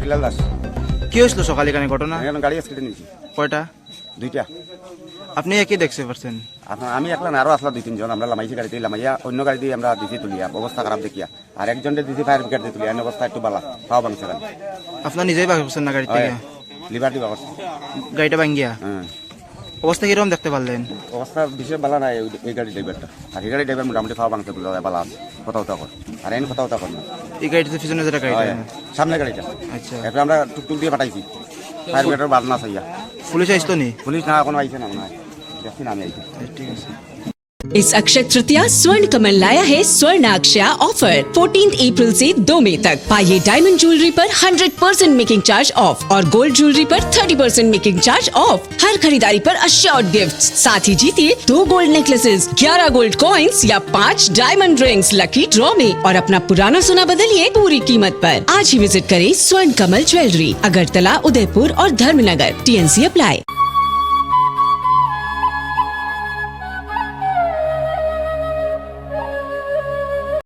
বিলাল দাস। কি হয়েছিল সকালে এখানে ঘটনা? এখানে গাড়ি অ্যাক্সিডেন্ট হয়েছে কয়টা? 2টা। আপনি একই দেখতে পারছেন? আমি একলা না, আরো আসলা 2-3 জন। আমরা লামাইছি গাড়িতে, লামাইয়া অন্য গাড়ি দিয়ে আমরা দিছি তুলিয়া, অবস্থা খারাপ দেখিয়া। আর একজনের দিছি ফায়ার ব্রিগেড দিয়ে তুলিয়া, অবস্থা একটু বালা, পাওয়া ভাঙছে গাড়ি। আপনার নিজেই ভাবছেন না গাড়ি থেকে? লিভার দিবা করছে। গাড়িটা ভাঙ্গিয়া? হ্যাঁ। অবস্থা কিরকম দেখতে পারলেন? অবস্থা বিশেষ বালা নাই এই গাড়ি ড্রাইভারটা। আর এই গাড়ি ড্রাইভার মোটামুটি পাওয়া ভাঙছে, বুঝা যায় বালা আছে, কথা কর। আর এনে কথা কর না। এই গাড়িতে পিছনে যেটা গাড়িটা? সামনে গাড়িটা। আচ্ছা, এরপর আমরা টুকটুক দিয়ে পাঠাইছি ফায়ার ব্রিগেডের বাদ না চাইয়া। পুলিশ আসতো নি? পুলিশ না এখনো আইছে না, মনে হয় দেখছি না আমি আইছি। ঠিক আছে। इस अक्षय तृतीया स्वर्ण कमल लाया है स्वर्ण अक्षया ऑफर 14 अप्रैल से 2 मई तक। पाइए डायमंड ज्वेलरी पर 100% मेकिंग चार्ज ऑफ और गोल्ड ज्वेलरी पर 30% मेकिंग चार्ज ऑफ। हर खरीदारी पर अश्योर्ड गिफ्ट्स, साथ ही जीतिए 2 गोल्ड नेकलेसेस, 11 गोल्ड कॉइन्स या 5 डायमंड रिंग्स लकी ड्रॉ में और अपना पुराना सोना बदलिए पूरी कीमत पर। आज ही विजिट करें स्वर्ण कमल ज्वेलरी, अगरतला, उदयपुर और धर्मनगर। TNC apply.